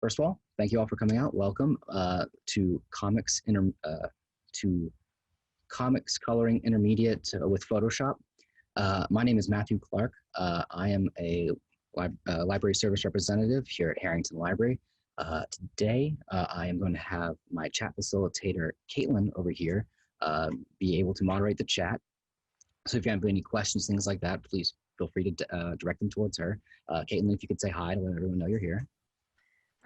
First of all, thank you all for coming out. Welcome to to Comics Coloring Intermediate with Photoshop. My name is Matthew Clark. I am a library service representative here at Harrington Library. Today, I am going to have my chat facilitator, Caitlin, over here, be able to moderate the chat. So if you have any questions, things like that, please feel free to direct them towards her. Caitlin, if you could say hi to let everyone know you're here.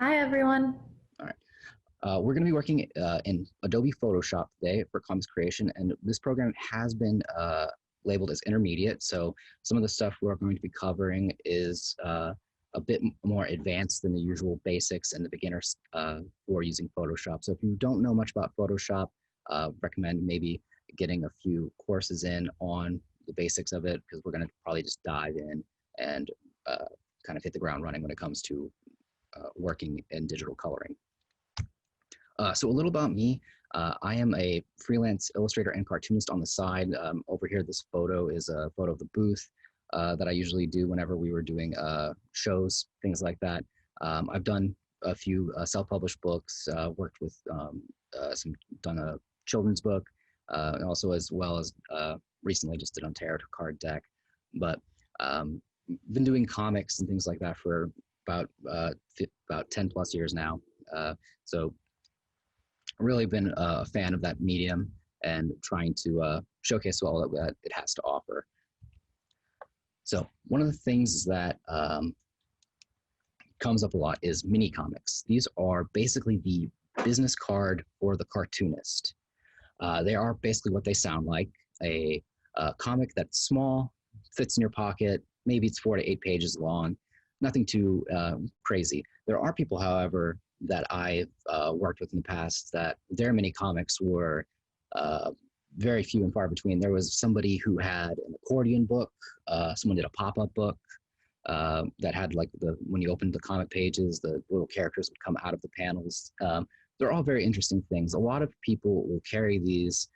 Hi, everyone. All right. We're going to be working in Adobe Photoshop today for comics creation, and this program has been labeled as intermediate. So some of the stuff we're going to be covering is a bit more advanced than the usual basics and the beginners for using Photoshop. So if you don't know much about Photoshop, recommend maybe getting a few courses in on the basics of it, because we're going to probably just dive in and kind of hit the ground running when it comes to working in digital coloring. So a little about me. I am a freelance illustrator and cartoonist on the side. Over here, this photo is a photo of the booth that I usually do whenever we were doing shows, things like that. I've done a few self-published books, worked with done a children's book, and also as well as recently just did on tarot card deck. But been doing comics and things like that for about 10 plus years now. So really been a fan of that medium and trying to showcase all that it has to offer. So one of the things that comes up a lot is mini comics. These are basically the business card for the cartoonist. They are basically what they sound like, a comic that's small, fits in your pocket, maybe it's 4 to 8 pages long, nothing too crazy. There are people, however, that I've worked with in the past that their mini comics were very few and far between. There was somebody who had an accordion book. Someone did a pop-up book that had, like, when you opened the comic pages, the little characters would come out of the panels. They're all very interesting things. A lot of people will carry these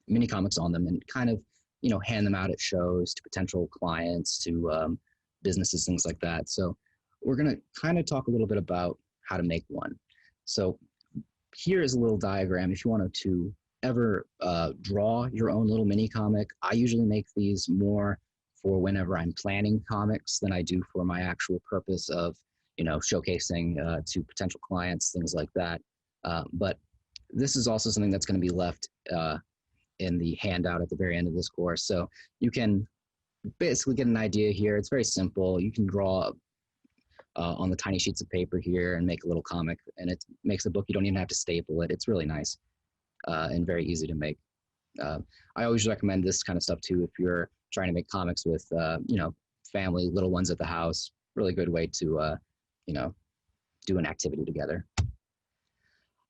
mini comics on them and kind of, hand them out at shows to potential clients, to businesses, things like that. So we're going to kind of talk a little bit about how to make one. So here is a little diagram if you wanted to ever draw your own little mini comic. I usually make these more for whenever I'm planning comics than I do for my actual purpose of, showcasing to potential clients, things like that. But this is also something that's going to be left in the handout at the very end of this course. So you can basically get an idea here. It's very simple. You can draw on the tiny sheets of paper here and make a little comic, and it makes a book. You don't even have to staple it. It's really nice and very easy to make. I always recommend this kind of stuff too if you're trying to make comics with family, little ones at the house. Really good way to do an activity together.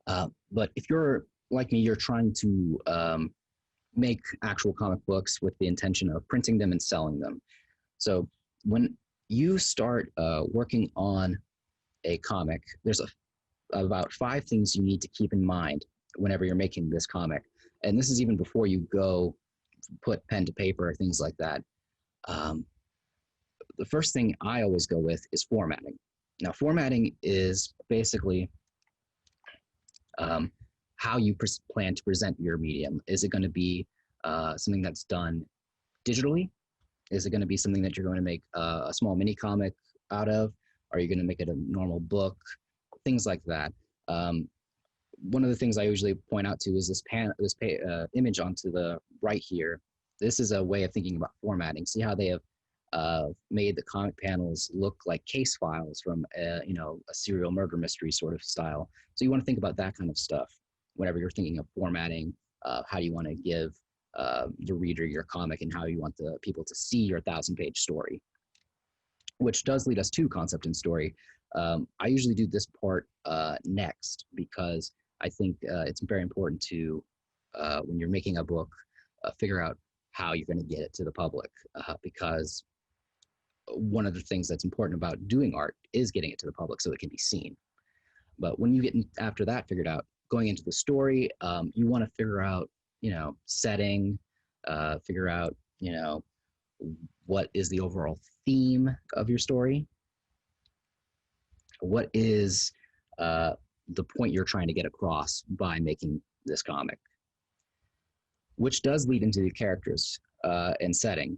But if you're like me, you're trying to make actual comic books with the intention of printing them and selling them. So when you start working on a comic, there's about 5 things you need to keep in mind whenever you're making this comic. And this is even before you go put pen to paper or things like that. The first thing I always go with is formatting. Now, formatting is basically how you plan to present your medium. Is it going to be something that's done digitally? Is it going to be something that you're going to make a small mini comic out of? Are you going to make it a normal book? Things like that. One of the things I usually point out to is this image onto the right here. This is a way of thinking about formatting. See how they have made the comic panels look like case files from a serial murder mystery sort of style. So you want to think about that kind of stuff whenever you're thinking of formatting. How you want to give the reader your comic and how you want the people to see your 1,000-page story, which does lead us to concept and story. I usually do this part next because I think it's very important to, when you're making a book, figure out how you're going to get it to the public, because one of the things that's important about doing art is getting it to the public so it can be seen. But when you get after that figured out, going into the story, you want to figure out, setting, figure out, what is the overall theme of your story. what is the point you're trying to get across by making this comic, which does lead into the characters and setting.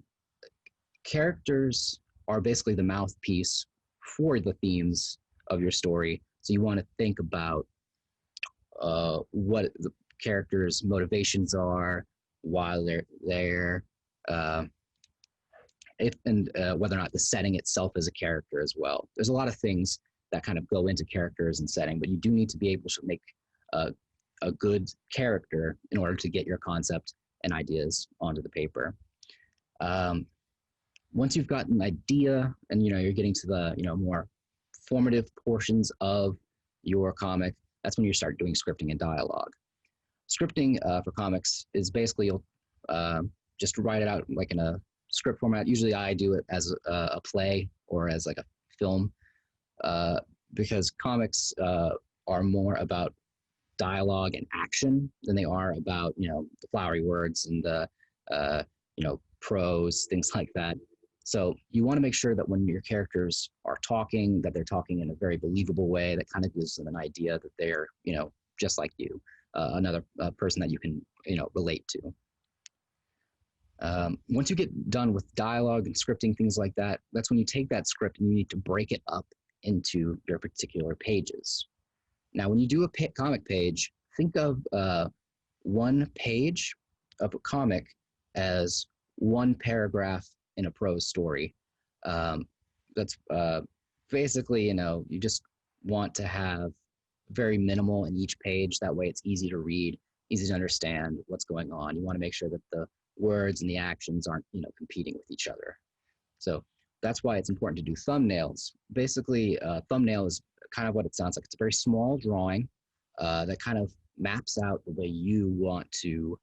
Characters are basically the mouthpiece for the themes of your story. So you want to think about what the characters' motivations are, while they're there, whether or not the setting itself is a character as well. There's a lot of things that kind of go into characters and setting, but you do need to be able to make a good character in order to get your concept and ideas onto the paper. Once you've got an idea and you're getting to the more formative portions of your comic, that's when you start doing scripting and dialogue. Scripting for comics is basically you'll just write it out like in a script format. Usually I do it as a play or as like a film because comics are more about dialogue and action than they are about the flowery words and the prose, things like that. So you want to make sure that when your characters are talking, that they're talking in a very believable way that kind of gives them an idea that they're just like you, another person that you can relate to. Once you get done with dialogue and scripting, things like that, that's when you take that script and you need to break it up into your particular pages. Now, when you do a comic page, think of one page of a comic as one paragraph in a prose story. That's basically, you just want to have very minimal in each page. That way it's easy to read, easy to understand what's going on. You want to make sure that the words and the actions aren't, competing with each other. So that's why it's important to do thumbnails. Basically, thumbnail is kind of what it sounds like. It's a very small drawing that kind of maps out the way you want to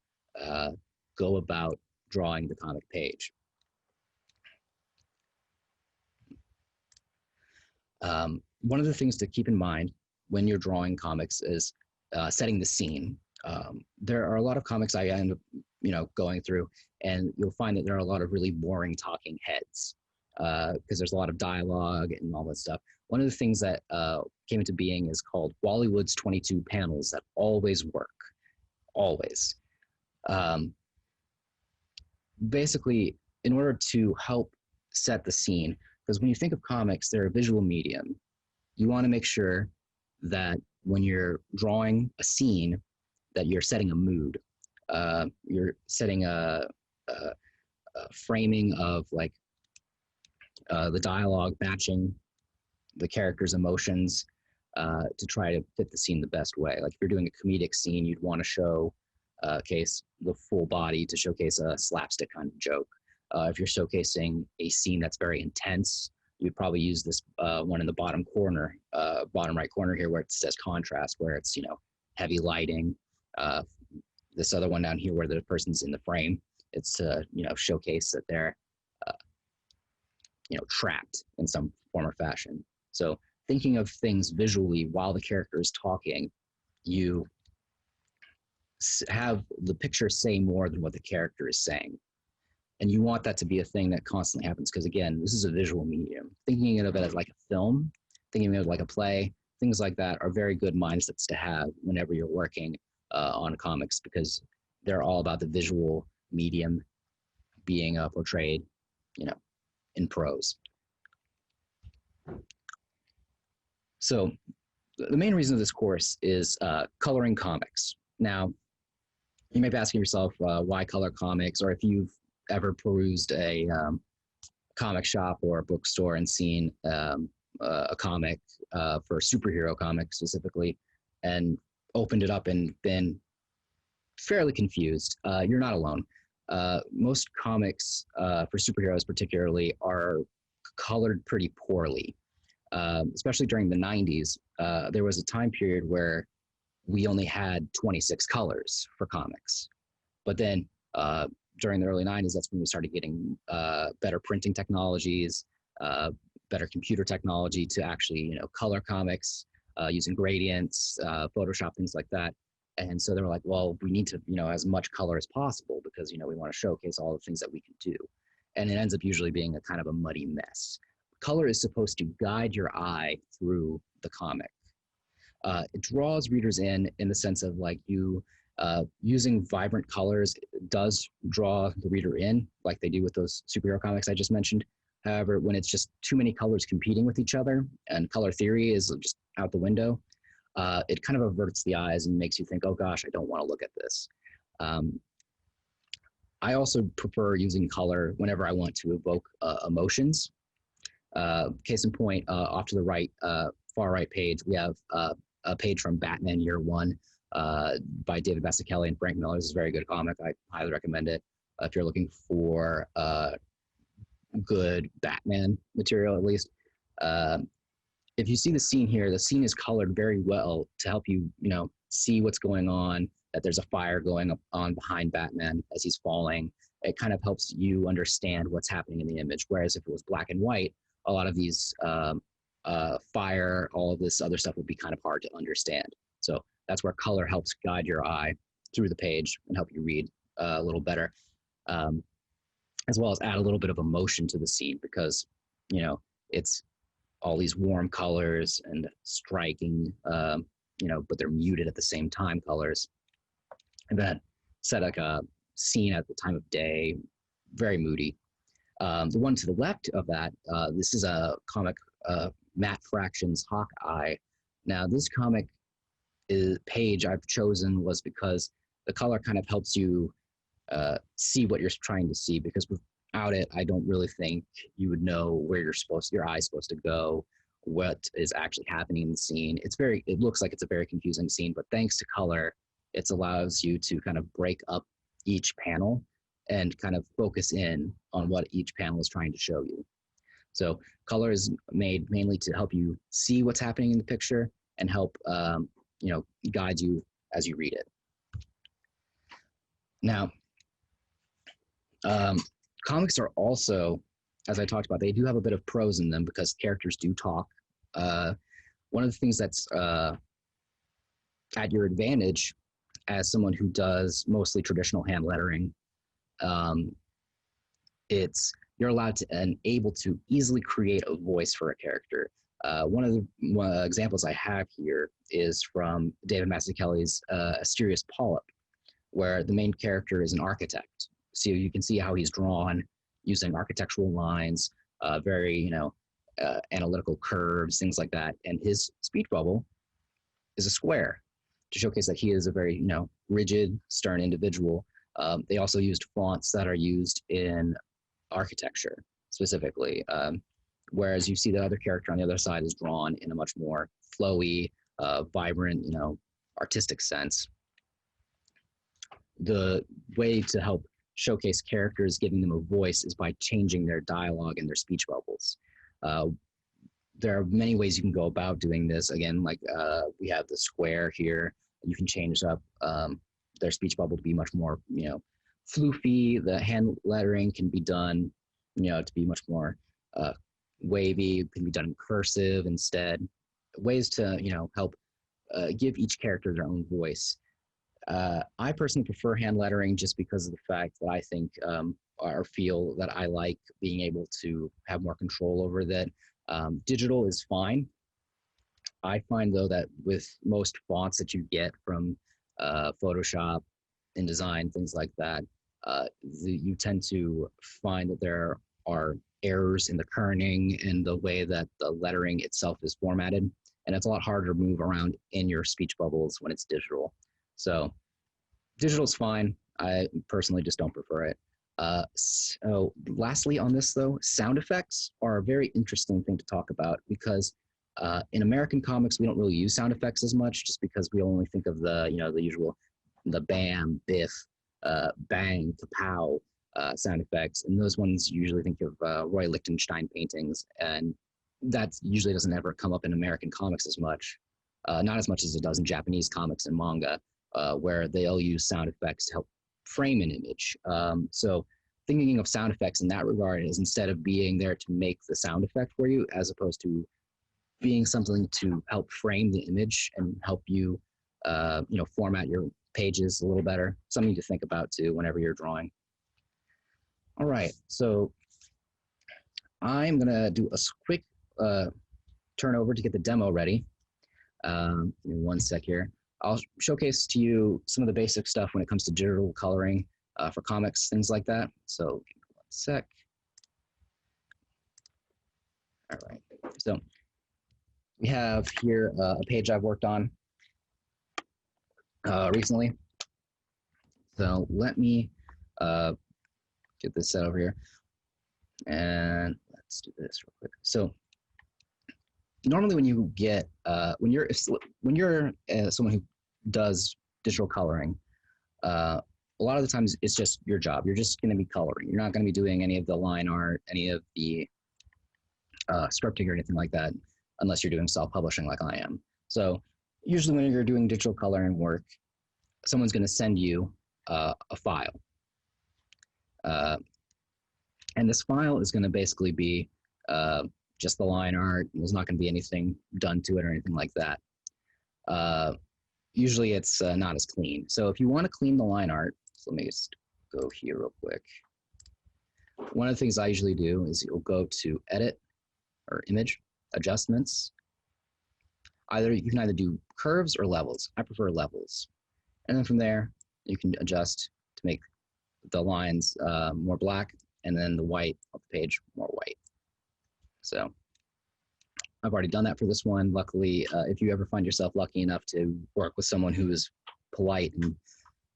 go about drawing the comic page. One of the things to keep in mind when you're drawing comics is setting the scene. There are a lot of comics I end up, going through, and you'll find that there are a lot of really boring talking heads because there's a lot of dialogue and all that stuff. One of the things that came into being is called Bollywood's 22 panels that always work, always. Basically, in order to help set the scene, because when you think of comics, they're a visual medium. You want to make sure that when you're drawing a scene, that you're setting a mood. You're setting a framing of like the dialogue matching the character's emotions to try to fit the scene the best way. Like if you're doing a comedic scene, you'd want to showcase the full body to showcase a slapstick kind of joke. If you're showcasing a scene that's very intense, you'd probably use this one in the bottom corner, bottom right corner here where it says contrast, where it's, heavy lighting. This other one down here where the person's in the frame, it's to, showcase that they're, trapped in some form or fashion. So thinking of things visually while the character is talking, you have the picture say more than what the character is saying. And you want that to be a thing that constantly happens because, again, this is a visual medium. Thinking of it as like a film, thinking of it like a play, things like that are very good mindsets to have whenever you're working on comics because they're all about the visual medium being portrayed, in prose. So the main reason of this course is coloring comics. Now, you may be asking yourself why color comics, or if you've ever perused a comic shop or a bookstore and seen a comic for superhero comics specifically and opened it up and been fairly confused, you're not alone. Most comics for superheroes particularly are colored pretty poorly, especially during the 90s. There was a time period where we only had 26 colors for comics. But then during the early 90s, that's when we started getting better printing technologies, better computer technology to actually, color comics using gradients, Photoshop, things like that. And so they were like, well, we need to, as much color as possible because, we want to showcase all the things that we can do. And it ends up usually being a kind of a muddy mess. Color is supposed to guide your eye through the comic. It draws readers in the sense of like you using vibrant colors does draw the reader in, like they do with those superhero comics I just mentioned. However, when it's just too many colors competing with each other and color theory is just out the window, it kind of averts the eyes and makes you think, oh gosh, I don't want to look at this. I also prefer using color whenever I want to evoke emotions. Case in point, off to the right, far right page, we have a page from Batman Year One by David Mazzucchelli and Frank Miller. This is a very good comic. I highly recommend it if you're looking for good Batman material, at least. If you see the scene here, the scene is colored very well to help you, see what's going on, that there's a fire going on behind Batman as he's falling. It kind of helps you understand what's happening in the image. Whereas if it was black and white, a lot of these fire, all of this other stuff would be kind of hard to understand. So that's where color helps guide your eye through the page and help you read a little better, as well as add a little bit of emotion to the scene because, it's all these warm colors and striking, but they're muted at the same time colors. And that set like a scene at the time of day, very moody. The one to the left of that, this is a comic, Matt Fraction's Hawkeye. Now, this comic page I've chosen was because the color kind of helps you see what you're trying to see, because without it, I don't really think you would know where your eye's supposed to go, what is actually happening in the scene. It looks like it's a very confusing scene, but thanks to color, it allows you to kind of break up each panel and kind of focus in on what each panel is trying to show you. So color is made mainly to help you see what's happening in the picture and help guide you as you read it. Now, comics are also, as I talked about, they do have a bit of prose in them because characters do talk. One of the things that's at your advantage as someone who does mostly traditional hand lettering, you're allowed to and able to easily create a voice for a character. One of the examples I have here is from David Mazzucchelli's Asterius Polyp, where the main character is an architect. So you can see how he's drawn using architectural lines, very analytical curves, things like that. And his speech bubble is a square to showcase that he is a very rigid, stern individual. They also used fonts that are used in architecture specifically, whereas you see the other character on the other side is drawn in a much more flowy, vibrant, artistic sense. The way to help showcase characters, giving them a voice, is by changing their dialogue and their speech bubbles. There are many ways you can go about doing this. Again, like we have the square here. You can change up their speech bubble to be much more, floofy. The hand lettering can be done, to be much more wavy. It can be done in cursive instead. Ways to, help give each character their own voice. I personally prefer hand lettering just because of the fact that I think or feel that I like being able to have more control over that. Digital is fine. I find, though, that with most fonts that you get from Photoshop, InDesign, things like that, you tend to find that there are errors in the kerning and the way that the lettering itself is formatted. And it's a lot harder to move around in your speech bubbles when it's digital. So digital's fine. I personally just don't prefer it. So lastly on this though, sound effects are a very interesting thing to talk about because in American comics, we don't really use sound effects as much just because we only think of the, the usual, the bam, biff, bang, kapow sound effects. And those ones you usually think of Roy Lichtenstein paintings. And that usually doesn't ever come up in American comics as much. Not as much as it does in Japanese comics and manga, where they'll use sound effects to help frame an image. So thinking of sound effects in that regard is instead of being there to make the sound effect for you, as opposed to being something to help frame the image and help you, format your pages a little better. Something to think about too whenever you're drawing. All right, so I'm gonna do a quick turn over to get the demo ready. Give me one sec here. I'll showcase to you some of the basic stuff when it comes to digital coloring for comics, things like that. So give me one sec. All right, so we have here a page I've worked on recently. So let me get this set over here, and let's do this real quick. So normally when you get when you're someone who does digital coloring, a lot of the times it's just your job. You're just going to be coloring. You're not going to be doing any of the line art, any of the scripting or anything like that, unless you're doing self-publishing like I am. So usually when you're doing digital coloring work, someone's going to send you a file. And this file is going to basically be just the line art. There's not going to be anything done to it or anything like that. Usually it's not as clean. So if you want to clean the line art, so let me just go here real quick. One of the things I usually do is you'll go to Edit or Image, Adjustments. You can either do curves or levels. I prefer levels. And then from there, you can adjust to make the lines more black, and then the white of the page more white. So I've already done that for this one. Luckily, if you ever find yourself lucky enough to work with someone who is polite and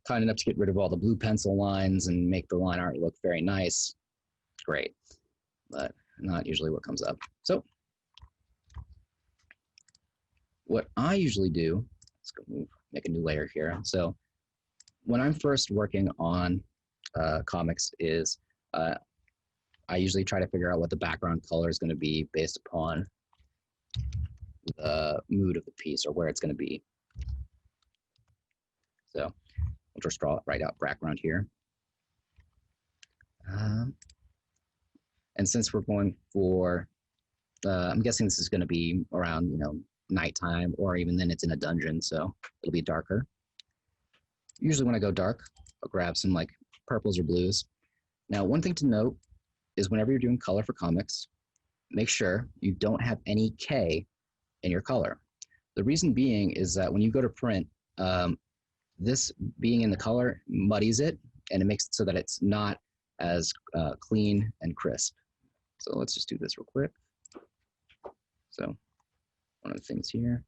kind enough to get rid of all the blue pencil lines and make the line art look very nice, great, but not usually what comes up. So what I usually do, let's go make a new layer here. So when I'm first working on comics is I usually try to figure out what the background color is going to be based upon the mood of the piece or where it's going to be. So we'll just draw it right out background here. And since we're going for, I'm guessing this is going to be around, nighttime, or even then it's in a dungeon, so it'll be darker. Usually when I go dark, I'll grab some like purples or blues. Now, one thing to note is whenever you're doing color for comics, make sure you don't have any K in your color. The reason being is that when you go to print, this being in the color muddies it, and it makes it so that it's not as clean and crisp. So let's just do this real quick. So one of the things here.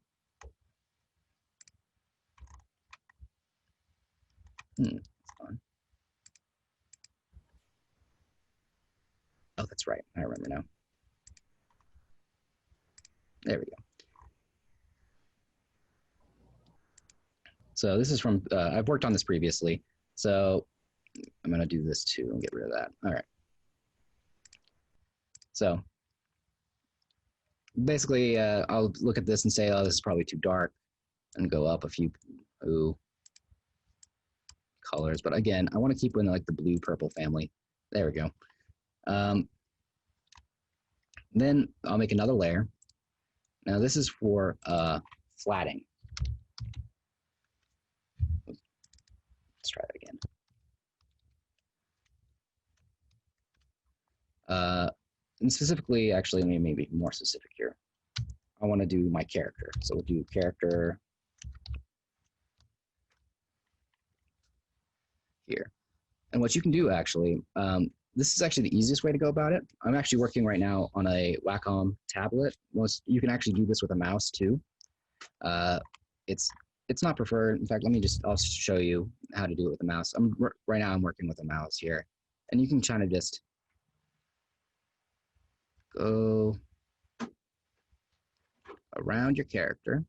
That's fun. Oh, that's right. I remember now. There we go. So this is from, I've worked on this previously. So I'm going to do this too and get rid of that. All right. So basically, I'll look at this and say, oh, this is probably too dark, and go up a few colors. But again, I want to keep in like the blue purple family. There we go. Then I'll make another layer. Now this is for flatting. Let's try that again. And specifically, actually, let me maybe be more specific here. I want to do my character. So we'll do character here. And what you can do actually, this is actually the easiest way to go about it. I'm actually working right now on a Wacom tablet. You can actually do this with a mouse too. It's not preferred. In fact, I'll show you how to do it with a mouse. Right now I'm working with a mouse here, and you can kind of just go around your character.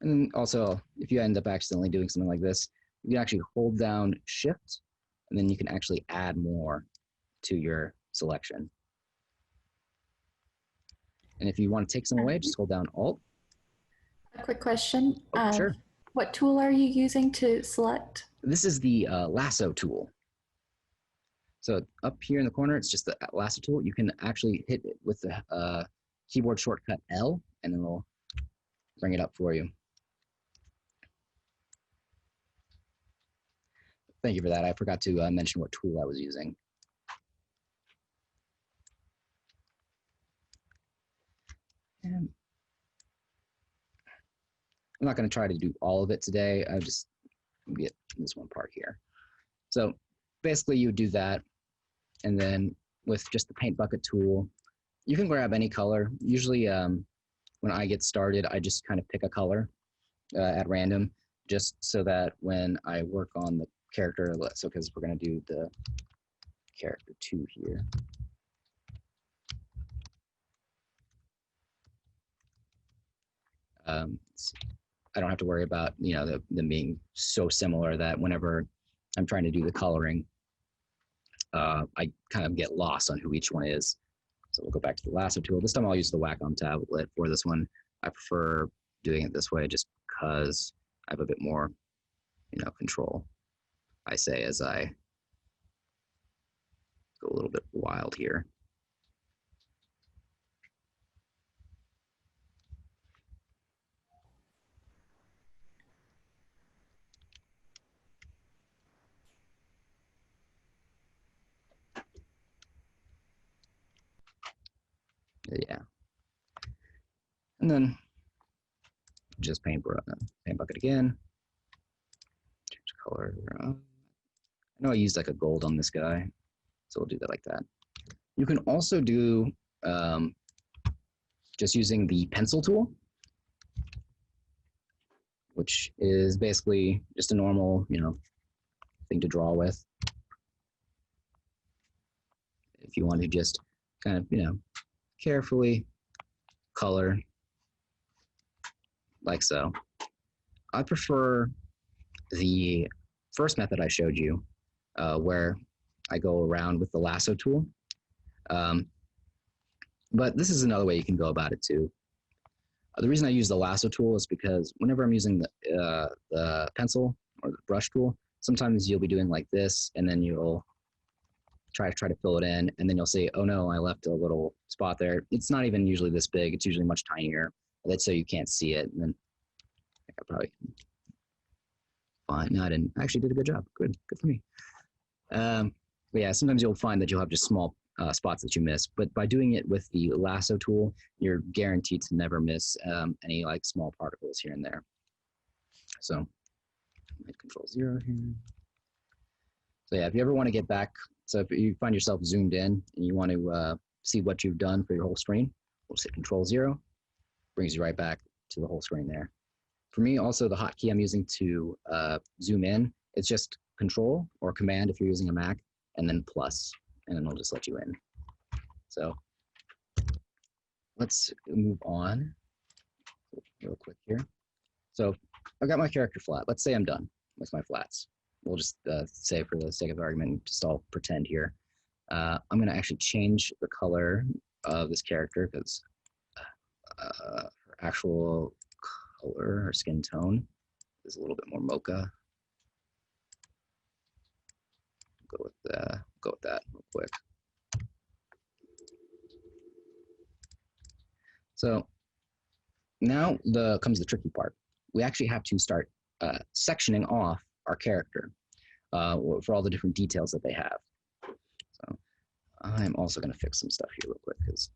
And then also, if you end up accidentally doing something like this, you can actually hold down Shift, and then you can actually add more to your selection. And if you want to take some away, just hold down Alt. A quick question. Oh, sure. What tool are you using to select? This is the Lasso Tool. So up here in the corner, it's just the Lasso Tool. You can actually hit it with the keyboard shortcut L, and then it'll bring it up for you. Thank you for that. I forgot to mention what tool I was using. And I'm not going to try to do all of it today. I just get this one part here. So basically you do that, and then with just the paint bucket tool, you can grab any color. Usually when I get started, I just kind of pick a color at random, just so that when I work on the character, so because we're going to do the character 2 here. I don't have to worry about, you know, them being so similar that whenever I'm trying to do the coloring, I kind of get lost on who each one is. So we'll go back to the lasso tool. This time I'll use the Wacom tablet for this one. I prefer doing it this way just because I have a bit more, you know, control, I say, as I go a little bit wild here. Yeah. And then just paint bucket again. Change color. I know I used like a gold on this guy, so we'll do that like that. You can also do just using the pencil tool, which is basically just a normal, you know, thing to draw with. If you want to just kind of, you know, carefully color like so. I prefer the first method I showed you, where I go around with the lasso tool. But this is another way you can go about it too. The reason I use the lasso tool is because whenever I'm using the pencil or the brush tool, sometimes you'll be doing like this, and then you'll try to fill it in, and then you'll say, oh no, I left a little spot there. It's not even usually this big. It's usually much tinier. That's so you can't see it. And then I probably fine. No, I didn't. I actually did a good job. Good for me. But yeah, sometimes you'll find that you'll have just small spots that you miss, but by doing it with the lasso tool, you're guaranteed to never miss any like small particles here and there. So Control 0 here. So yeah, if you ever want to get back, so if you find yourself zoomed in and you want to see what you've done for your whole screen, we'll just hit Control 0, brings you right back to the whole screen there. For me, also the hotkey I'm using to zoom in, it's just Control or Command if you're using a Mac, and then plus, and then it'll just let you in. So let's move on real quick here. So I've got my character flat. Let's say I'm done with my flats. We'll just say, for the sake of argument, just all pretend here. I'm going to actually change the color of this character because her actual color, her skin tone, is a little bit more mocha. Go with that real quick. So now comes the tricky part. We actually have to start sectioning off our character for all the different details that they have. So I'm also going to fix some stuff here real quick because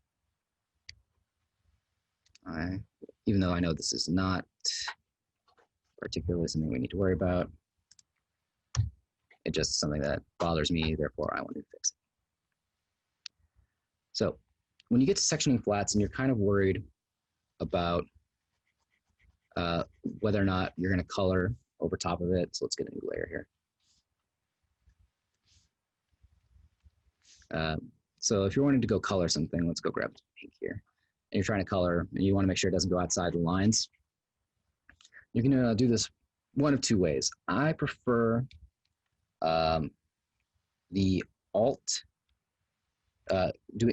even though I know this is not particularly something we need to worry about, it's just something that bothers me, therefore I want to fix it. So when you get to sectioning flats and you're kind of worried about whether or not you're going to color over top of it, so let's get a new layer here. So if you're wanting to go color something, let's go grab pink here, and you're trying to color, and you want to make sure it doesn't go outside the lines, you can do this one of two ways. I prefer the Alt,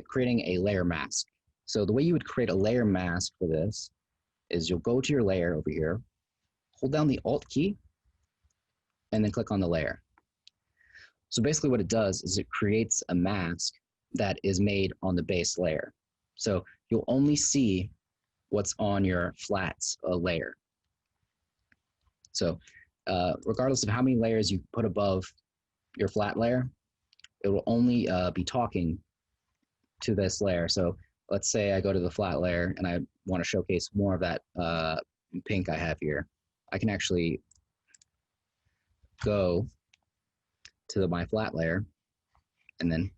creating a layer mask. So the way you would create a layer mask for this is you'll go to your layer over here, hold down the Alt key, and then click on the layer. So basically what it does is it creates a mask that is made on the base layer. So you'll only see what's on your flats layer. So regardless of how many layers you put above your flat layer, it will only be talking to this layer. So let's say I go to the flat layer and I want to showcase more of that pink I have here. I can actually go to my flat layer and then,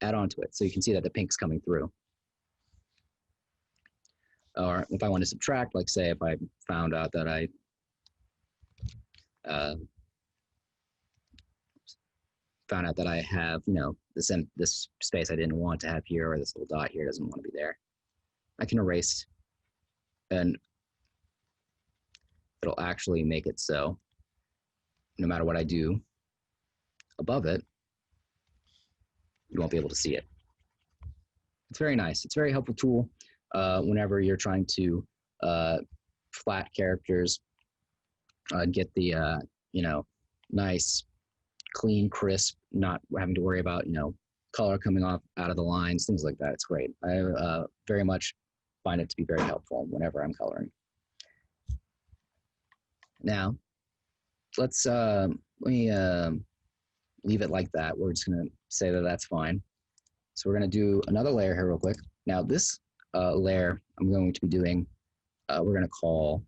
add on to it. So you can see that the pink's coming through. Or if I want to subtract, like say if I found out that I have, this space I didn't want to have here, or this little dot here doesn't want to be there, I can erase, and it'll actually make it so no matter what I do above it, you won't be able to see it. It's very nice. It's a very helpful tool whenever you're trying to flat characters, get the nice, clean, crisp, not having to worry about color coming off out of the lines, things like that. It's great. I very much find it to be very helpful whenever I'm coloring. Now, let's let me leave it like that. We're just gonna say that that's fine. So we're gonna do another layer here real quick. Now this layer I'm going to be doing, we're gonna call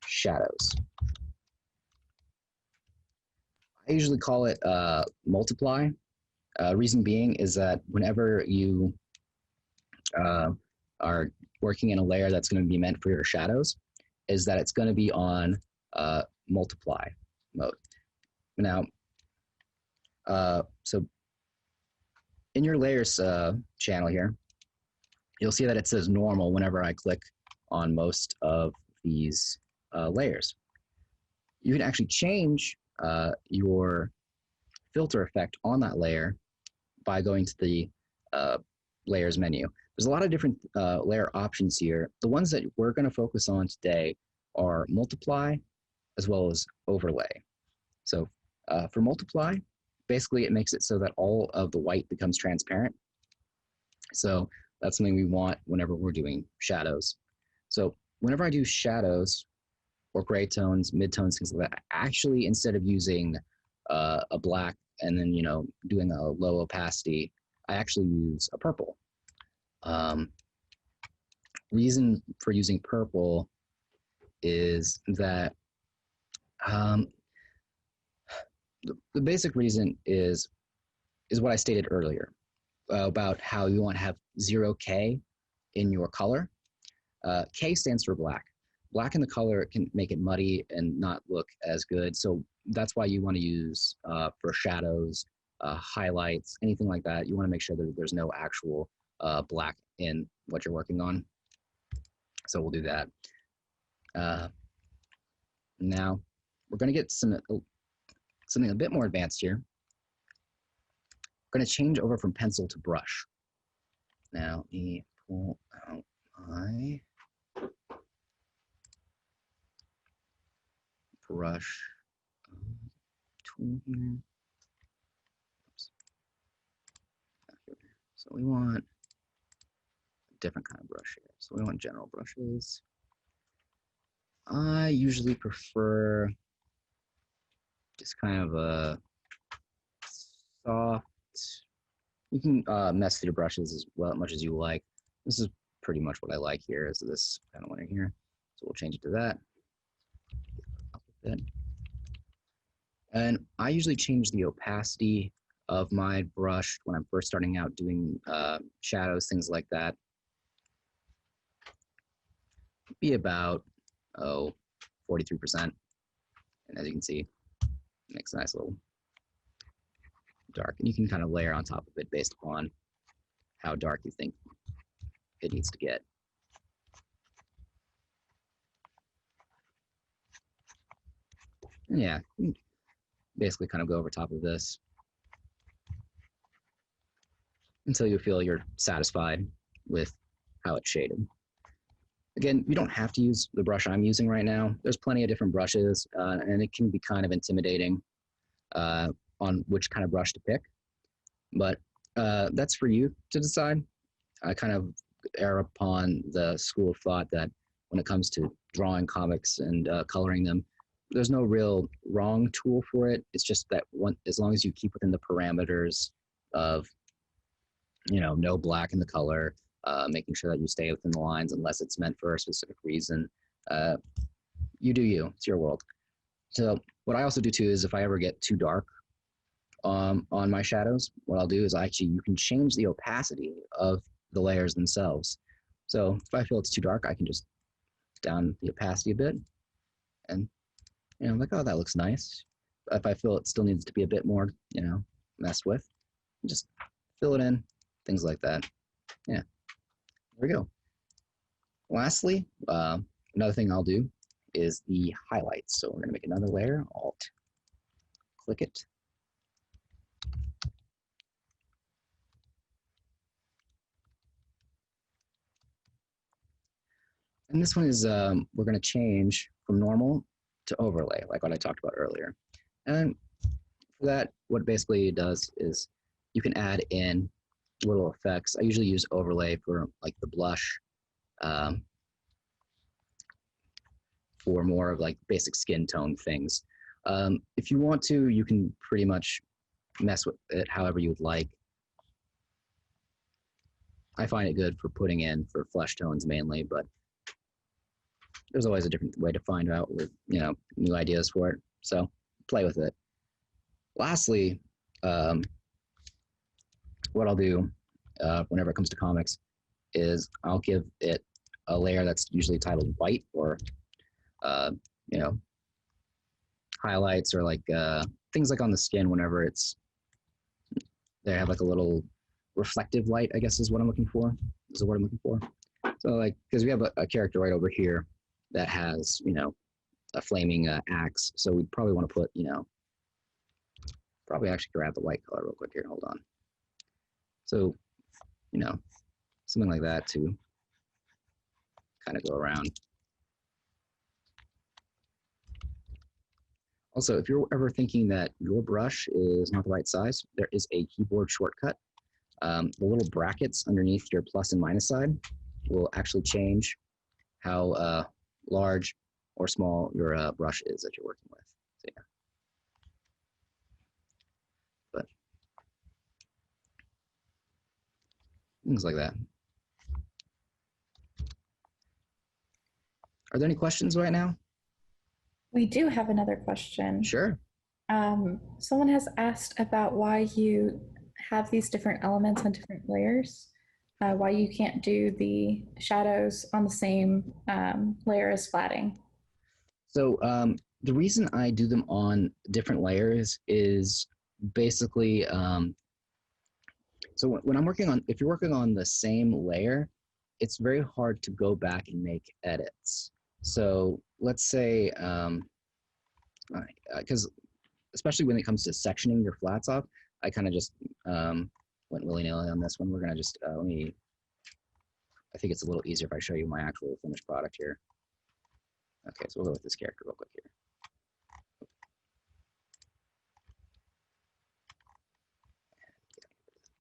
shadows. I usually call it multiply. Reason being is that whenever you are working in a layer that's going to be meant for your shadows, is that it's going to be on multiply mode. Now, so in your layers channel here, you'll see that it says normal whenever I click on most of these layers. You can actually change your filter effect on that layer by going to the layers menu. There's a lot of different layer options here. The ones that we're going to focus on today are multiply as well as overlay. So for multiply, basically it makes it so that all of the white becomes transparent. So that's something we want whenever we're doing shadows. So whenever I do shadows or gray tones, midtones, things like that, actually instead of using a black and then doing a low opacity, I actually use a purple. Reason for using purple is that the basic reason is what I stated earlier about how you want to have 0K in your color. K stands for black. Black in the color can make it muddy and not look as good. So that's why you want to use for shadows, highlights, anything like that. You want to make sure that there's no actual black in what you're working on. So we'll do that. Now we're going to get something a bit more advanced here. We're going to change over from pencil to brush. Now let me pull out my brush tool here. Oops. So we want a different kind of brush here. So we want general brushes. I usually prefer just kind of a soft. You can mess with your brushes as much as you like. This is pretty much what I like here, is this kind of one in here. So we'll change it to that. And I usually change the opacity of my brush when I'm first starting out doing shadows, things like that. Be about 43%. And as you can see, it makes a nice little dark. And you can kind of layer on top of it based upon how dark you think it needs to get. And yeah, basically kind of go over top of this until you feel you're satisfied with how it's shaded. Again, you don't have to use the brush I'm using right now. There's plenty of different brushes, and it can be kind of intimidating on which kind of brush to pick. But that's for you to decide. I kind of err upon the school of thought that when it comes to drawing comics and coloring them, there's no real wrong tool for it. It's just that as long as you keep within the parameters of, no black in the color, making sure that you stay within the lines unless it's meant for a specific reason. You do you, it's your world. So what I also do too is if I ever get too dark on my shadows, what I'll do is you can change the opacity of the layers themselves. So if I feel it's too dark, I can just down the opacity a bit and, I'm like, oh, that looks nice. If I feel it still needs to be a bit more, messed with, just fill it in, things like that. Yeah, there we go. Lastly, another thing I'll do is the highlights. So we're going to make another layer, Alt, click it. And this one is, we're going to change from normal to overlay, like what I talked about earlier. And for that, what it basically does is you can add in little effects. I usually use overlay for like the blush, for more of like basic skin tone things. If you want to, you can pretty much mess with it however you would like. I find it good for putting in for flesh tones mainly, but there's always a different way to find out with, new ideas for it. So play with it. Lastly, what I'll do whenever it comes to comics is I'll give it a layer that's usually titled white or, highlights or like things like on the skin whenever they have like a little reflective light, I guess is what I'm looking for. Is the word I'm looking for. So like, because we have a character right over here that has, a flaming axe. So we'd probably want to put, probably actually grab the white color real quick here. Hold on. So, something like that to kind of go around. Also, if you're ever thinking that your brush is not the right size, there is a keyboard shortcut. The little brackets underneath your plus and minus side will actually change how large or small your brush is that you're working with. So, yeah. But things like that. Are there any questions right now? We do have another question. Sure. Someone has asked about why you have these different elements on different layers, why you can't do the shadows on the same layer as flatting. So the reason I do them on different layers is basically, so when I'm working on, if you're working on the same layer, it's very hard to go back and make edits. So let's say, because especially when it comes to sectioning your flats off, I kind of just went willy-nilly on this one. We're gonna just, I think it's a little easier if I show you my actual finished product here. Okay, so we'll go with this character real quick here.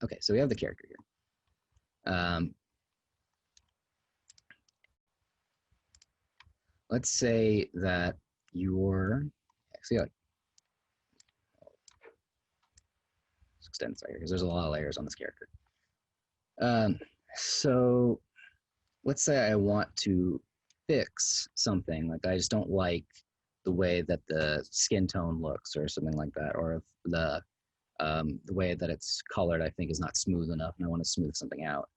Okay, so we have the character here. Let's say that you're, actually, like, let's extend this right here because there's a lot of layers on this character. So let's say I want to fix something, like I just don't like the way that the skin tone looks or something like that, or if the way that it's colored I think is not smooth enough and I want to smooth something out.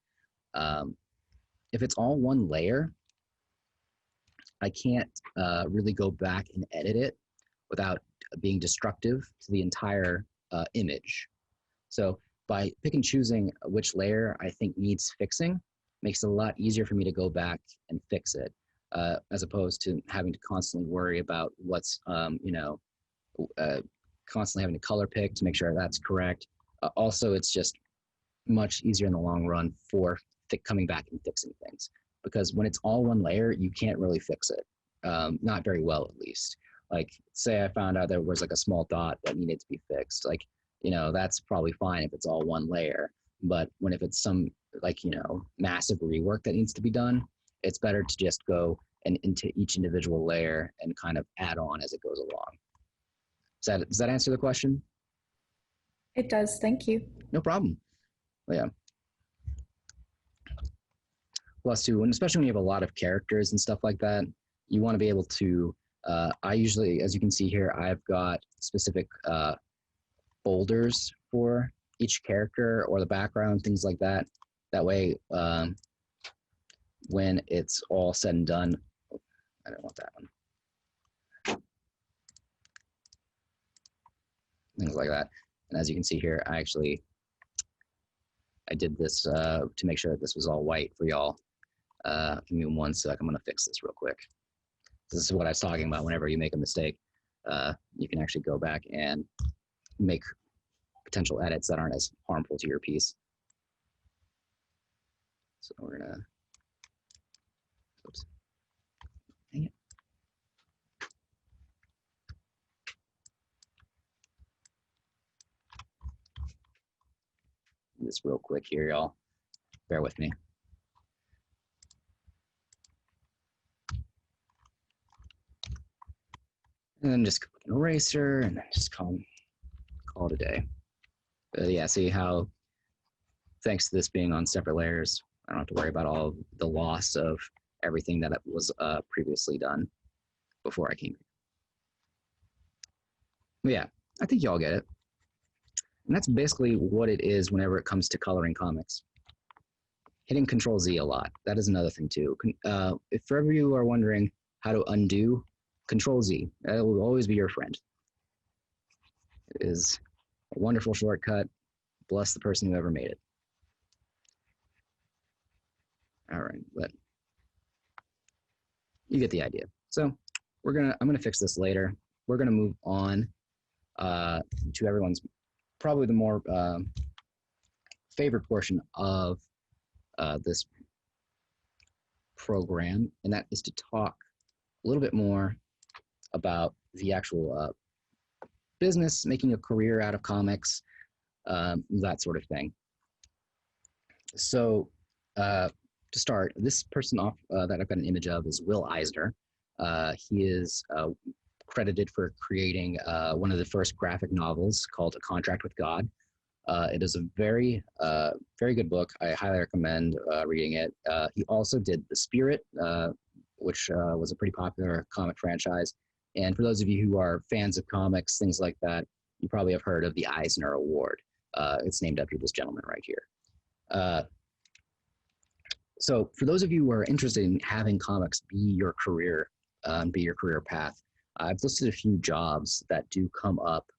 If it's all one layer, I can't really go back and edit it without being destructive to the entire image. So by pick and choosing which layer I think needs fixing, makes it a lot easier for me to go back and fix it, as opposed to having to constantly worry about what's, constantly having to color pick to make sure that's correct. Also, it's just much easier in the long run for coming back and fixing things. Because when it's all one layer, you can't really fix it. Not very well, at least. Like, say I found out there was like a small dot that needed to be fixed. Like, that's probably fine if it's all one layer. But if it's some, like, massive rework that needs to be done, it's better to just go into each individual layer and kind of add on as it goes along. Does that answer the question? It does, thank you. No problem. Yeah. Plus, too, and especially when you have a lot of characters and stuff like that, you want to be able to. I usually, as you can see here, I've got specific folders for each character or the background, things like that. That way, when it's all said and done, I don't want that one. Things like that. And as you can see here, I did this to make sure that this was all white for y'all. Give me 1 sec. I'm going to fix this real quick. This is what I was talking about. Whenever you make a mistake, you can actually go back and make potential edits that aren't as harmful to your piece. So we're going to, oops, dang it. Do this real quick here, y'all. Bear with me. And then just click an eraser and then just call it a day. Yeah, see how, thanks to this being on separate layers, I don't have to worry about all the loss of everything that was previously done before I came. But yeah, I think y'all get it. And that's basically what it is whenever it comes to coloring comics. Hitting Control Z a lot. That is another thing too. If forever you are wondering how to undo, Control Z. That will always be your friend. It is a wonderful shortcut. Bless the person who ever made it. All right, but you get the idea. So I'm gonna fix this later. We're gonna move on to everyone's probably the more favorite portion of this program, and that is to talk a little bit more about the actual business, making a career out of comics, that sort of thing. So to start, this person that I've got an image of is Will Eisner. He is credited for creating one of the first graphic novels called A Contract with God. It is a very, very good book. I highly recommend reading it. He also did The Spirit, which was a pretty popular comic franchise. And for those of you who are fans of comics, things like that, you probably have heard of the Eisner Award. It's named after this gentleman right here. So for those of you who are interested in having comics be your career, be your career path, I've listed a few jobs that do come up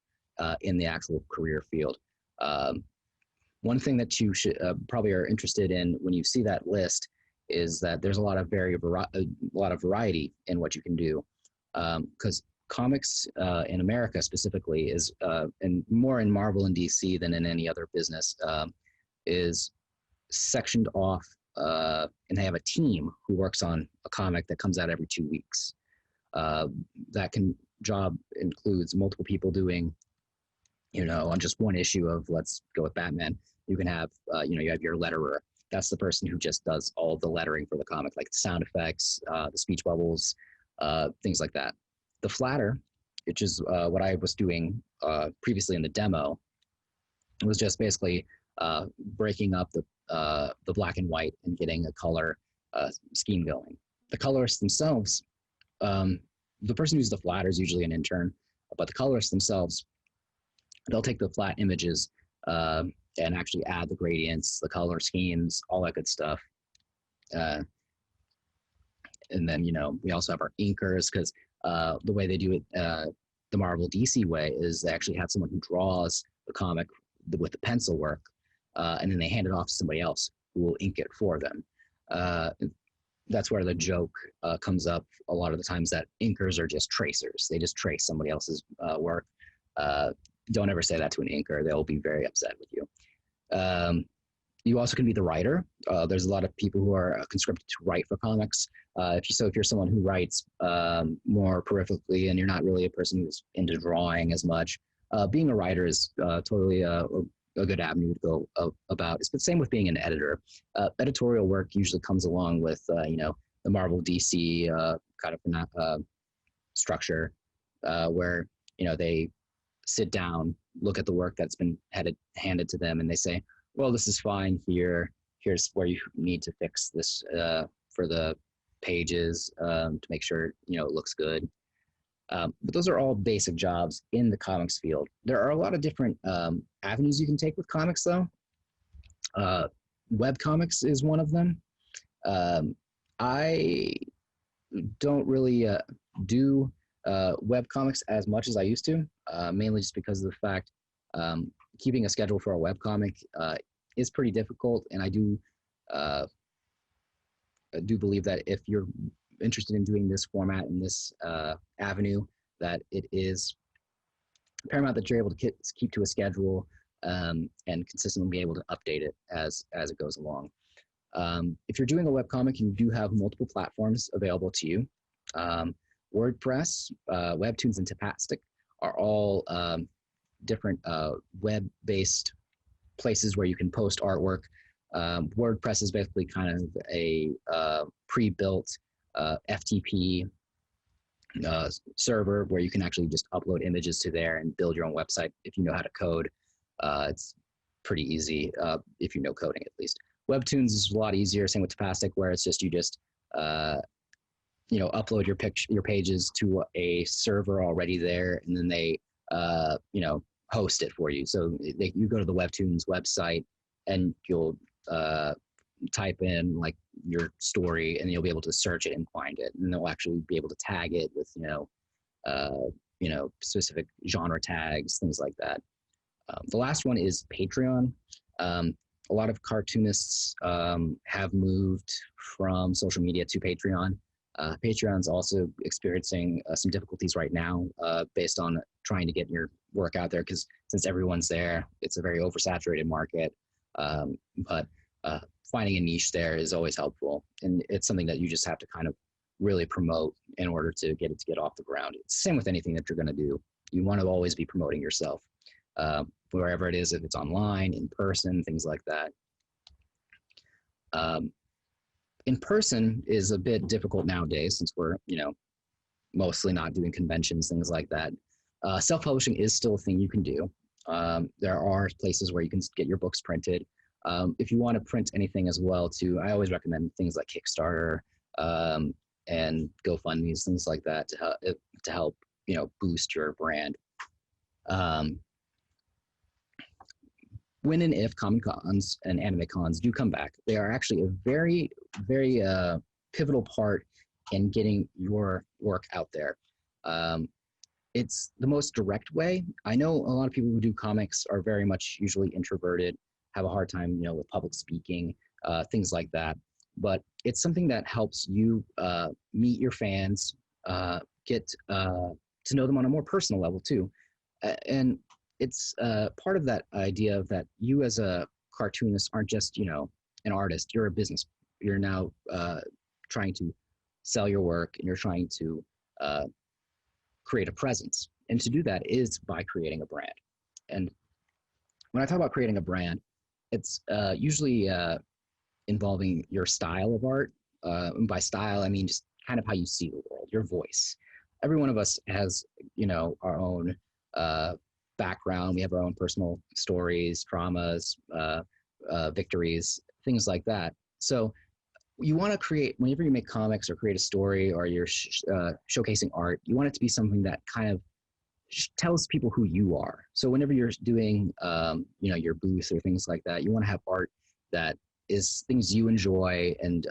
in the actual career field. One thing that you should probably are interested in when you see that list is that there's a lot of variety in what you can do, because comics in America specifically is, and more in Marvel and DC than in any other business, is sectioned off, and they have a team who works on a comic that comes out every 2 weeks. That job includes multiple people doing, on just one issue of, let's go with Batman, you can have, you have your letterer. That's the person who just does all the lettering for the comic, like the sound effects, the speech bubbles, things like that. The flatter, which is what I was doing previously in the demo, was just basically breaking up the black and white and getting a color scheme going. The colorists themselves, the person who's the flatter is usually an intern, but the colorists themselves, they'll take the flat images and actually add the gradients, the color schemes, all that good stuff. And then, we also have our inkers, because the way they do it, the Marvel DC way, is they actually have someone who draws the comic with the pencil work, and then they hand it off to somebody else who will ink it for them. That's where the joke comes up a lot of the times, that inkers are just tracers. They just trace somebody else's work. Don't ever say that to an inker. They'll be very upset with you. You also can be the writer. There's a lot of people who are conscripted to write for comics. If you're someone who writes more peripherally and you're not really a person who's into drawing as much, being a writer is totally a good avenue to go about. It's the same with being an editor. Editorial work usually comes along with the Marvel DC kind of structure, where they sit down look at the work that's been handed to them, and they say, well, this is fine here. Here's where you need to fix this for the pages to make sure it looks good. But those are all basic jobs in the comics field. There are a lot of different avenues you can take with comics, though. Web comics is one of them. I don't really do web comics as much as I used to, mainly just because of the fact keeping a schedule for a web comic is pretty difficult, and I do believe that if you're interested in doing this format and this avenue, that it is paramount that you're able to keep to a schedule and consistently be able to update it as it goes along. If you're doing a webcomic, you do have multiple platforms available to you. WordPress, Webtoons, and Tapastic are all different web-based places where you can post artwork. WordPress is basically kind of a pre-built FTP server where you can actually just upload images to there and build your own website if you know how to code. It's pretty easy if you know coding, at least. Webtoons is a lot easier. Same with Tapastic, where it's just you just upload your pages to a server already there, and then they host it for you. So you go to the Webtoons website and you'll type in like your story, and you'll be able to search it and find it, and they'll actually be able to tag it with specific genre tags, things like that. The last one is Patreon. A lot of cartoonists have moved from social media to Patreon. Patreon's also experiencing some difficulties right now based on trying to get your work out there, because since everyone's there, it's a very oversaturated market. But finding a niche there is always helpful, and it's something that you just have to kind of really promote in order to get it to get off the ground. It's the same with anything that you're going to do. You want to always be promoting yourself, wherever it is, if it's online, in person, things like that. In person is a bit difficult nowadays since we're, mostly not doing conventions, things like that. Self-publishing is still a thing you can do. There are places where you can get your books printed. If you want to print anything as well, too, I always recommend things like Kickstarter and GoFundMe's, things like that to help boost your brand. When and if Comic Cons and anime cons do come back, they are actually a very, very pivotal part in getting your work out there. It's the most direct way. I know a lot of people who do comics are very much usually introverted, have a hard time, with public speaking, things like that. But it's something that helps you meet your fans, get to know them on a more personal level too, and it's part of that idea of that you as a cartoonist aren't just an artist. You're a business. You're now trying to sell your work, and you're trying to create a presence. And to do that is by creating a brand. And when I talk about creating a brand, it's usually involving your style of art. And by style, I mean just kind of how you see the world, your voice. Every one of us has, our own background. We have our own personal stories, traumas, victories, things like that. So you want to create, whenever you make comics or create a story or you're showcasing art, you want it to be something that kind of tells people who you are. So whenever you're doing, your booth or things like that, you want to have art that is things you enjoy, and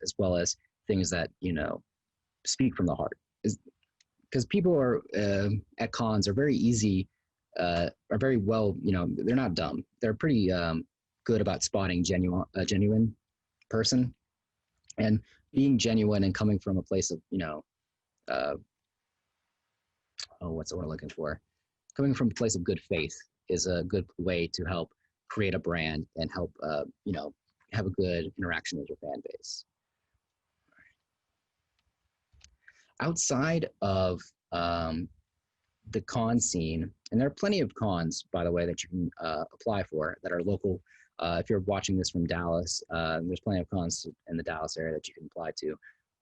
as well as things that, speak from the heart. Because people are at cons are very easy, are very well, they're not dumb. They're pretty good about spotting a genuine person, and being genuine and coming from a place of, what's the word I'm looking for? Coming from a place of good faith is a good way to help create a brand and help, have a good interaction with your fan base. Outside of the con scene, and there are plenty of cons, by the way, that you can apply for that are local. If you're watching this from Dallas, there's plenty of cons in the Dallas area that you can apply to.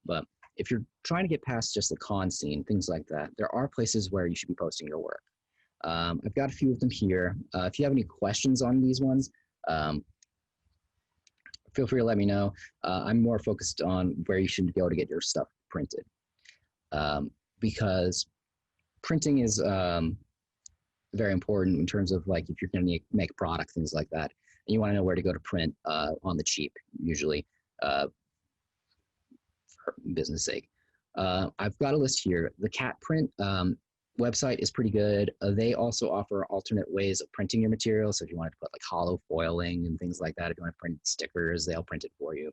But if you're trying to get past just the con scene, things like that, there are places where you should be posting your work. I've got a few of them here. If you have any questions on these ones, feel free to let me know. I'm more focused on where you should go to get your stuff printed, because printing is very important in terms of like if you're going to make a product, things like that, and you want to know where to go to print on the cheap, usually for business sake. I've got a list here. The Cat Print website is pretty good. They also offer alternate ways of printing your material. So if you wanted to put like hollow foiling and things like that, if you want to print stickers, they'll print it for you.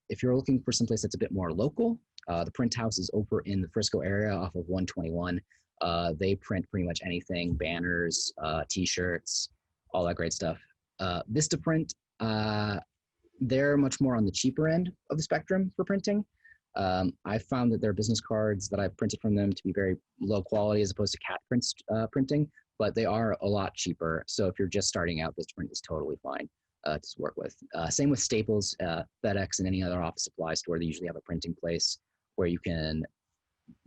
If you're looking for someplace that's a bit more local, the Print House is over in the Frisco area off of 121. They print pretty much anything, banners, t-shirts, all that great stuff. Vistaprint, they're much more on the cheaper end of the spectrum for printing. I found that their business cards that I've printed from them to be very low quality as opposed to Cat Print's printing, but they are a lot cheaper. So if you're just starting out, Vistaprint is totally fine to work with. Same with Staples, FedEx, and any other office supply store. They usually have a printing place where you can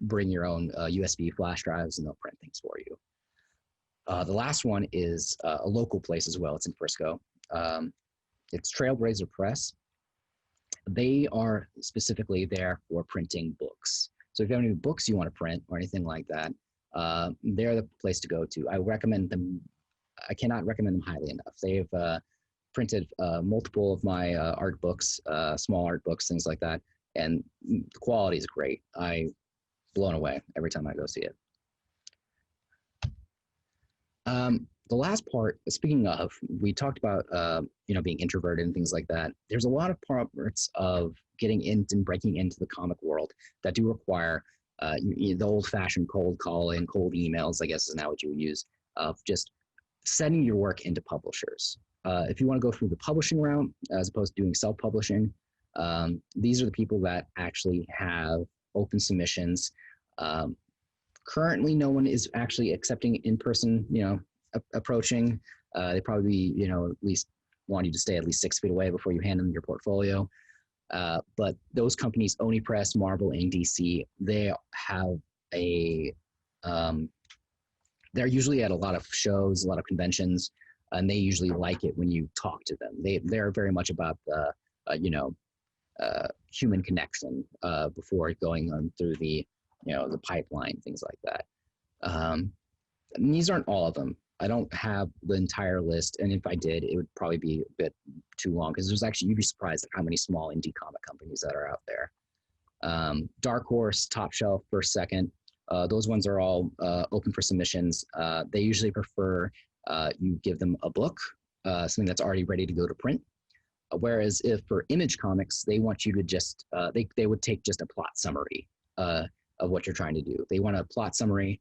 bring your own USB flash drives and they'll print things for you. The last one is a local place as well. It's in Frisco. It's Trailblazer Press. They are specifically there for printing books. So if you have any books you want to print or anything like that, they're the place to go to. I recommend them. I cannot recommend them highly enough. They've printed multiple of my art books, small art books, things like that, and the quality is great. I'm blown away every time I go see it. The last part, speaking of, we talked about being introverted and things like that. There's a lot of parts of getting into and breaking into the comic world that do require the old-fashioned cold calling, cold emails, I guess is now what you would use, of just sending your work into publishers. If you want to go through the publishing route as opposed to doing self-publishing, these are the people that actually have open submissions. Currently, no one is actually accepting in-person, approaching. They probably, at least want you to stay at least 6 feet away before you hand them your portfolio. But those companies, Oni Press, Marvel, and DC, they have they're usually at a lot of shows, a lot of conventions, and they usually like it when you talk to them. They're very much about the, human connection before going on through the pipeline, things like that. And these aren't all of them. I don't have the entire list, and if I did, it would probably be a bit too long because you'd be surprised at how many small indie comic companies that are out there. Dark Horse, Top Shelf, First Second, those ones are all open for submissions. They usually prefer you give them a book, something that's already ready to go to print. Whereas if for Image Comics, they want you to just, they would take just a plot summary of what you're trying to do. They want a plot summary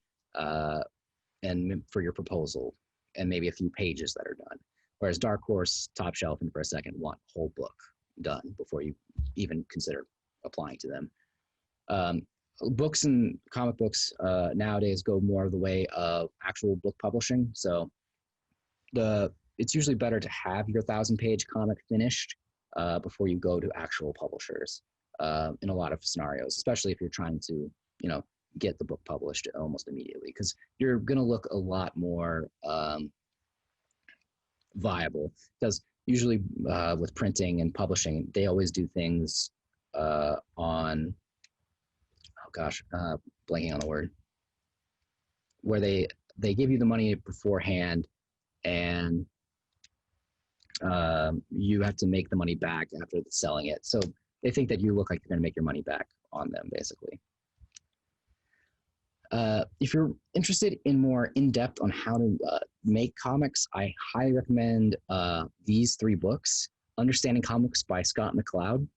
and for your proposal and maybe a few pages that are done. Whereas Dark Horse, Top Shelf, and First Second want a whole book done before you even consider applying to them. Books and comic books nowadays go more of the way of actual book publishing. So it's usually better to have your 1,000-page comic finished before you go to actual publishers in a lot of scenarios, especially if you're trying to, get the book published almost immediately, because you're going to look a lot more viable. Because usually with printing and publishing, they always do things on, blanking on the word, where they give you the money beforehand and you have to make the money back after selling it. So they think that you look like you're going to make your money back on them, basically. If you're interested in more in-depth on how to make comics, I highly recommend these 3 books. Understanding Comics by Scott McCloud.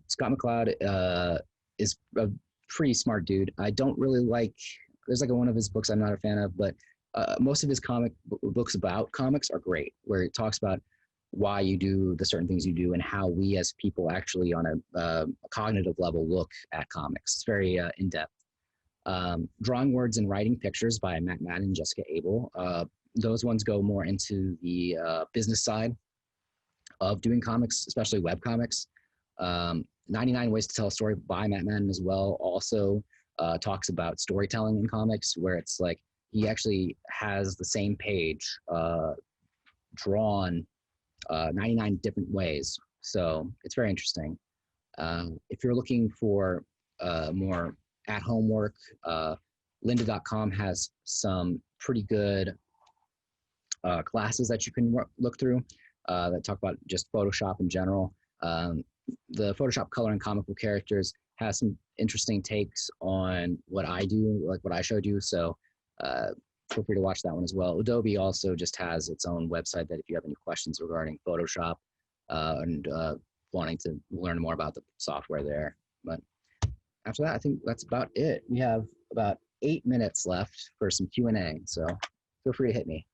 Scott McCloud is a pretty smart dude. I don't really there's one of his books I'm not a fan of, but most of his books about comics are great, where it talks about why you do the certain things you do and how we as people actually on a cognitive level look at comics. It's very in-depth. Drawing Words and Writing Pictures by Matt Madden and Jessica Abel. Those ones go more into the business side of doing comics, especially web comics. 99 Ways to Tell a Story by Matt Madden as well also talks about storytelling in comics, where it's like he actually has the same page drawn 99 different ways. So it's very interesting. If you're looking for more at-home work, lynda.com has some pretty good classes that you can look through that talk about just Photoshop in general. The Photoshop color and comical characters has some interesting takes on what I do, like what I showed you. So feel free to watch that one as well. Adobe also just has its own website that if you have any questions regarding Photoshop and wanting to learn more about the software there. But after that, I think that's about it. We have about 8 minutes left for some Q&A, so feel free to hit me.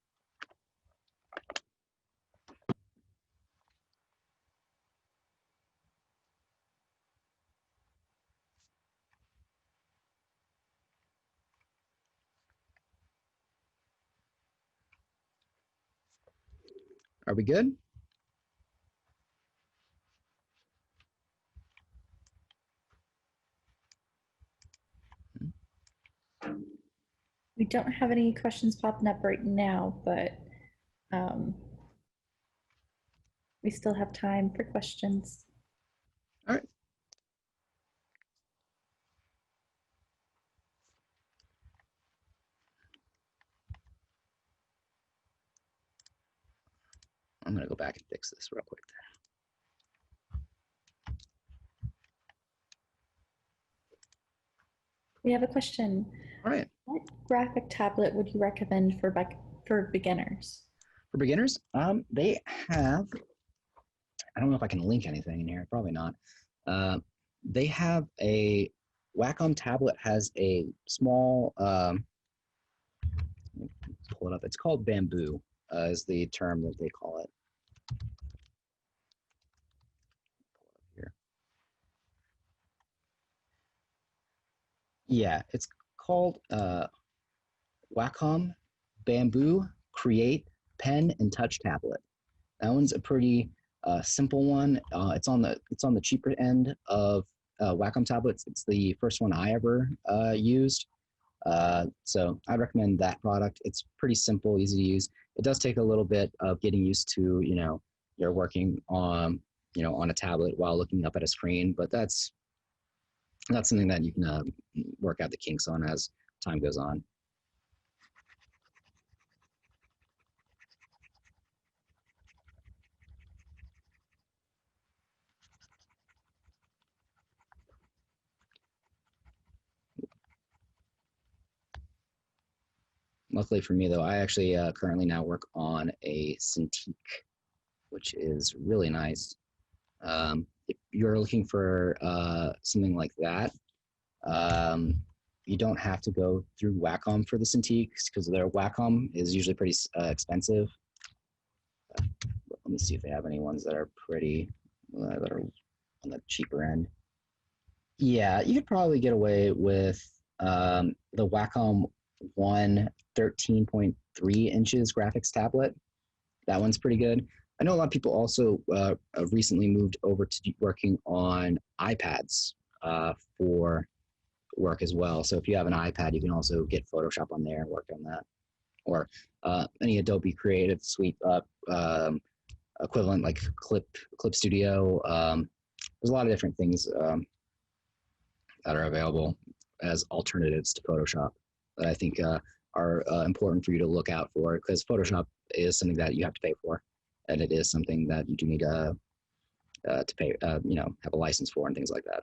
Are we good? We don't have any questions popping up right now, but we still have time for questions. All right. I'm going to go back and fix this real quick. We have a question. All right. What graphic tablet would you recommend for beginners? For beginners, they have, I don't know if I can link anything in here, probably not. They have a Wacom tablet has a small, pull it up. It's called Bamboo, is the term that they call it. Here. Yeah, it's called Wacom Bamboo Create Pen and Touch Tablet. That one's a pretty simple one. It's on the cheaper end of Wacom tablets. It's the first one I ever used. So I recommend that product. It's pretty simple, easy to use. It does take a little bit of getting used to, you're working on, on a tablet while looking up at a screen, but that's something that you can work out the kinks on as time goes on. Luckily for me, though, I actually currently now work on a Cintiq, which is really nice. If you're looking for something like that, you don't have to go through Wacom for the Cintiqs because their Wacom is usually pretty expensive. Let me see if they have any ones that are pretty, that are on the cheaper end. Yeah, you could probably get away with the Wacom One 13.3 inches graphics tablet. That one's pretty good. I know a lot of people also recently moved over to working on iPads for work as well. So if you have an iPad, you can also get Photoshop on there and work on that. Or any Adobe Creative Suite equivalent like Clip Studio. There's a lot of different things that are available as alternatives to Photoshop that I think are important for you to look out for, because Photoshop is something that you have to pay for, and it is something that you do need to pay, have a license for and things like that.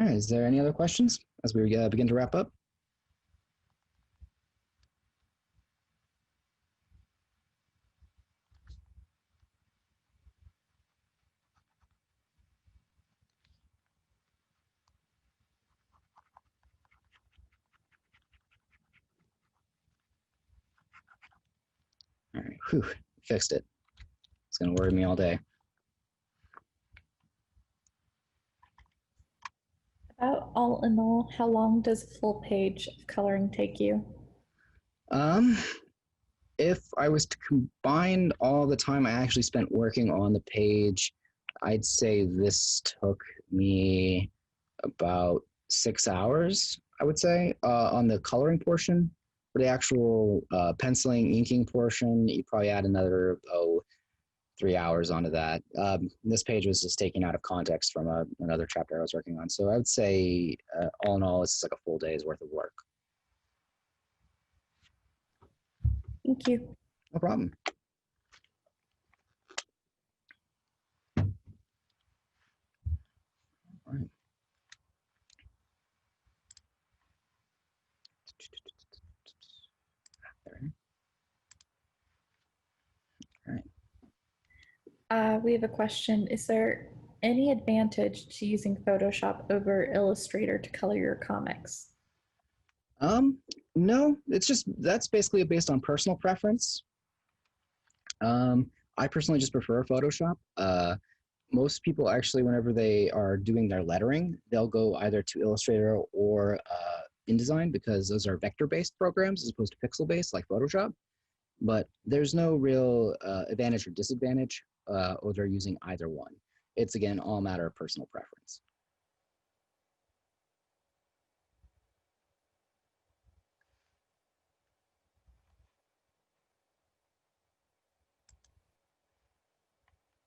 All right, is there any other questions as we begin to wrap up? All right, whew, fixed it. It's gonna worry me all day. About all in all, how long does a full page of coloring take you? Um, if I was to combine all the time I actually spent working on the page, I'd say this took me about 6 hours, I would say, on the coloring portion. For the actual penciling, inking portion, you probably add another 3 hours onto that. This page was just taken out of context from another chapter I was working on. So I would say, all in all, it's like a full day's worth of work. Thank you. No problem. All right. There. All right. We have a question. Is there any advantage to using Photoshop over Illustrator to color your comics? Um, no, it's just that's basically based on personal preference. I personally just prefer Photoshop. Most people actually, whenever they are doing their lettering, they'll go either to Illustrator or InDesign because those are vector-based programs as opposed to pixel-based like Photoshop. But there's no real advantage or disadvantage over using either one. It's again all a matter of personal preference.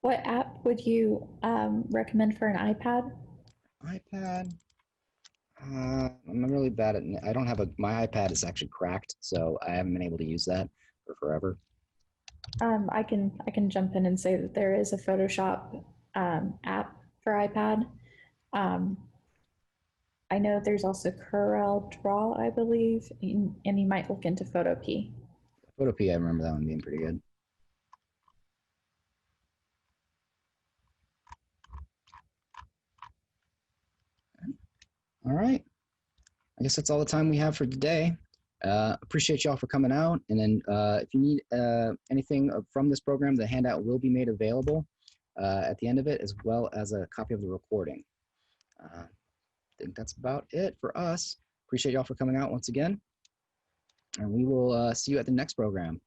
What app would you recommend for an iPad? iPad. I'm really bad at. I don't have My iPad is actually cracked, so I haven't been able to use that for forever. I can jump in and say that there is a Photoshop app for iPad. Um, I know there's also Corel Draw, I believe, and you might look into Photopea. Photopea, I remember that one being pretty good. All right. I guess that's all the time we have for today. Appreciate y'all for coming out. And then if you need anything from this program, the handout will be made available at the end of it, as well as a copy of the recording. I think that's about it for us. Appreciate y'all for coming out once again. And we will see you at the next program.